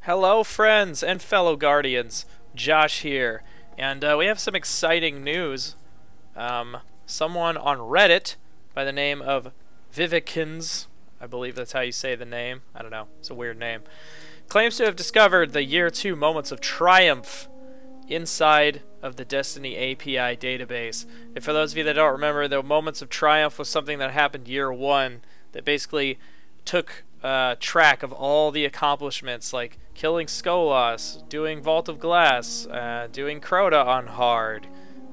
Hello friends and fellow guardians, Josh here, and we have some exciting news. Someone on Reddit by the name of Vivikins, I believe that's how you say the name, I don't know, it's a weird name, claims to have discovered the Year 2 Moments of Triumph inside of the Destiny API database. And for those of you that don't remember, the Moments of Triumph was something that happened Year 1 that basically took track of all the accomplishments, like killing Skolas, doing Vault of Glass, doing Crota on hard,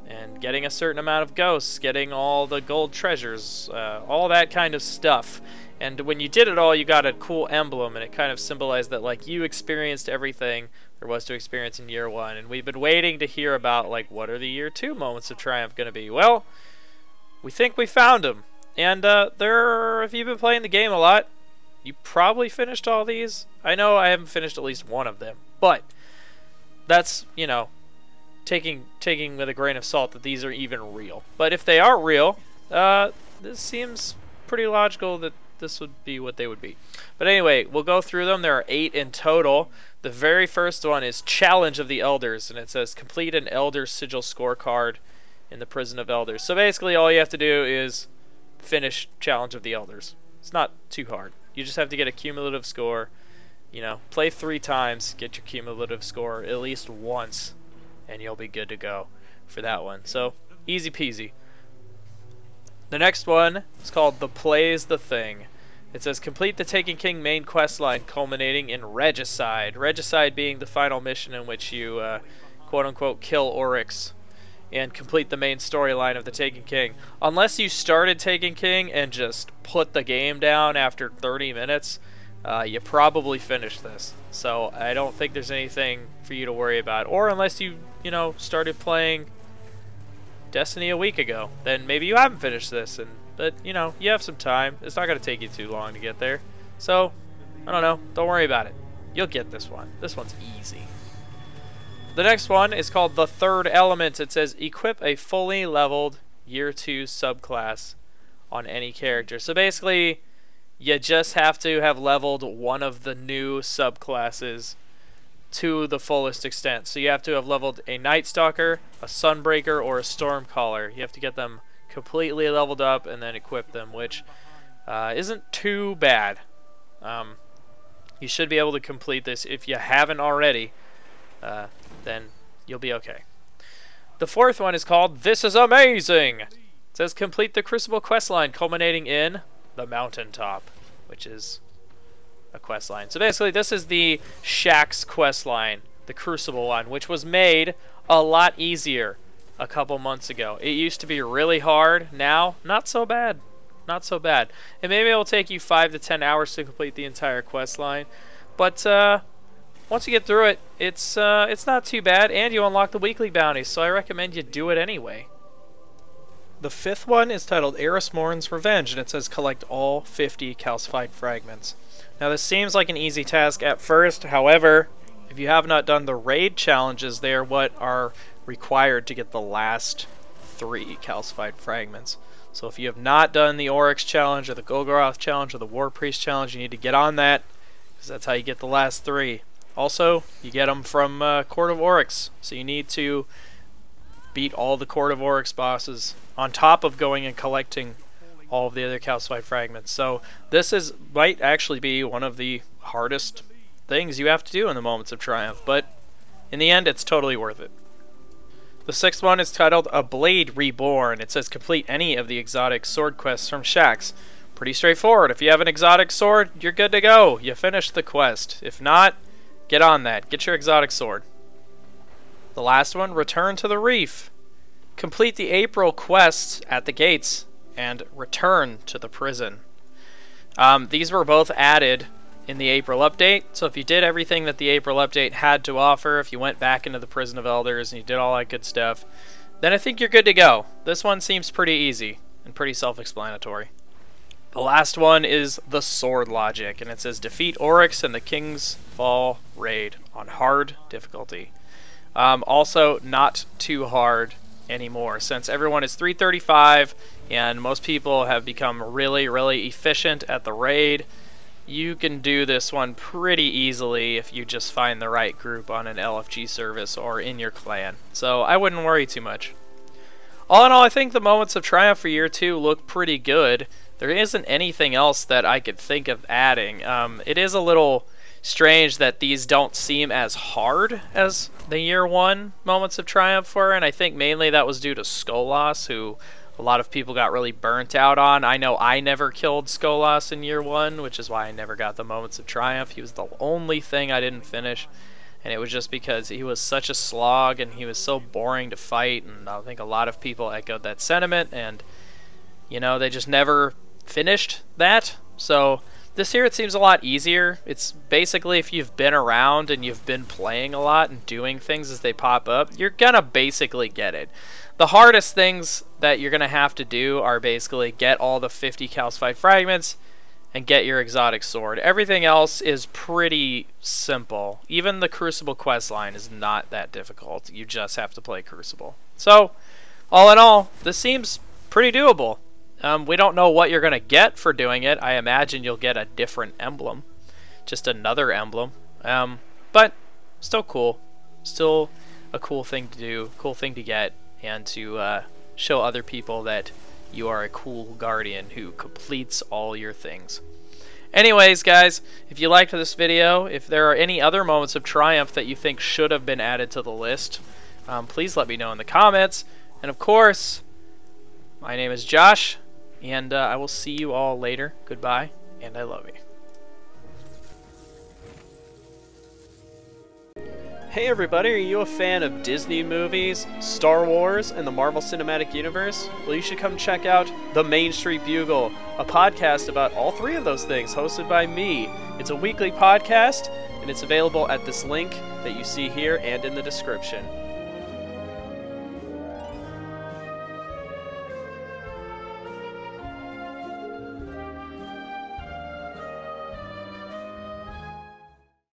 and getting a certain amount of ghosts, getting all the gold treasures, all that kind of stuff. And when you did it all, you got a cool emblem, and it kind of symbolized that like you experienced everything there was to experience in Year 1. And we've been waiting to hear about like what are the Year 2 Moments of Triumph going to be. Well, we think we found them. And if you've been playing the game a lot, you probably finished all these. I know I haven't finished at least one of them, but that's, you know, taking with a grain of salt that these are even real. But if they are real, this seems pretty logical that this would be what they would be. But anyway, we'll go through them. There are 8 in total. The very first one is Challenge of the Elders, and it says complete an Elder Sigil scorecard in the Prison of Elders. So basically all you have to do is finish Challenge of the Elders. It's not too hard. You just have to get a cumulative score. You know, play 3 times, get your cumulative score at least once, and you'll be good to go for that one. So, easy peasy. The next one is called The Play's the Thing. It says complete the Taken King main quest line culminating in Regicide. Regicide being the final mission in which you quote-unquote kill Oryx and complete the main storyline of the Taken King. Unless you started Taken King and just put the game down after 30 minutes, you probably finished this. So I don't think there's anything for you to worry about. Or unless you know, started playing Destiny a week ago, then maybe you haven't finished this. But, you know, you have some time. It's not going to take you too long to get there. So, I don't know. Don't worry about it. You'll get this one. This one's easy. The next one is called The Third Element. It says equip a fully leveled Year 2 subclass on any character. So basically, you just have to have leveled one of the new subclasses to the fullest extent. So you have to have leveled a Night Stalker, a Sunbreaker, or a Stormcaller. You have to get them completely leveled up and then equip them, which isn't too bad. You should be able to complete this if you haven't already. Then you'll be okay. The fourth one is called This Is Amazing! It says complete the Crucible questline culminating in the Mountaintop, which is a questline. So basically this is the Shaxx questline, the Crucible one, which was made a lot easier a couple months ago. It used to be really hard. Now, not so bad. Not so bad. And maybe it'll take you 5 to 10 hours to complete the entire questline. But once you get through it, it's not too bad, and you unlock the weekly bounties, so I recommend you do it anyway. The fifth one is titled Oryxs Revenge, and it says collect all 50 calcified fragments. Now this seems like an easy task at first, however, if you have not done the raid challenges, they are what are required to get the last 3 calcified fragments. So if you have not done the Oryx challenge, or the Golgoroth challenge, or the War Priest challenge, you need to get on that, because that's how you get the last 3. Also, you get them from Court of Oryx, so you need to beat all the Court of Oryx bosses on top of going and collecting all of the other calcified fragments. So this might actually be one of the hardest things you have to do in the Moments of Triumph, but in the end it's totally worth it. The sixth one is titled A Blade Reborn. It says complete any of the exotic sword quests from Shaxx. Pretty straightforward. If you have an exotic sword, you're good to go. You finished the quest. If not, get on that. Get your exotic sword. The last one, Return to the Reef. Complete the April quests at the gates and return to the prison. These were both added in the April update, so if you did everything that the April update had to offer, if you went back into the Prison of Elders and you did all that good stuff, then I think you're good to go. This one seems pretty easy and pretty self-explanatory. The last one is the Sword Logic, and it says defeat Oryx in the King's Fall raid on hard difficulty. Also not too hard anymore, since everyone is 335 and most people have become really efficient at the raid. you can do this one pretty easily if you just find the right group on an LFG service or in your clan. So I wouldn't worry too much. All in all, I think the moments of triumph for year 2 look pretty good. There isn't anything else that I could think of adding. It is a little strange that these don't seem as hard as the year 1 moments of triumph were, and I think mainly that was due to Skolas, who a lot of people got really burnt out on. I know I never killed Skolas in year 1, which is why I never got the moments of triumph. He was the only thing I didn't finish, and it was just because he was such a slog and he was so boring to fight, and I think a lot of people echoed that sentiment, and you know, they just never finished that. So this year it seems a lot easier. It's basically, if you've been around and you've been playing a lot and doing things as they pop up, you're gonna basically get it. The hardest things that you're gonna have to do are basically get all the 50 calcified fragments and get your exotic sword. Everything else is pretty simple. Even the Crucible questline is not that difficult. You just have to play Crucible. So, all in all, this seems pretty doable. We don't know what you're going to get for doing it. I imagine you'll get a different emblem. Just another emblem. But still cool. Still a cool thing to do, cool thing to get, and to show other people that you are a cool guardian who completes all your things. Anyways, guys, if you liked this video, if there are any other moments of triumph that you think should have been added to the list, please let me know in the comments. And of course, my name is Josh, and I will see you all later. Goodbye, and I love you. Hey everybody, are you a fan of Disney movies, Star Wars, and the Marvel Cinematic Universe? Well, you should come check out The Main Street Bugle, a podcast about all three of those things, hosted by me. It's a weekly podcast, and it's available at this link that you see here and in the description.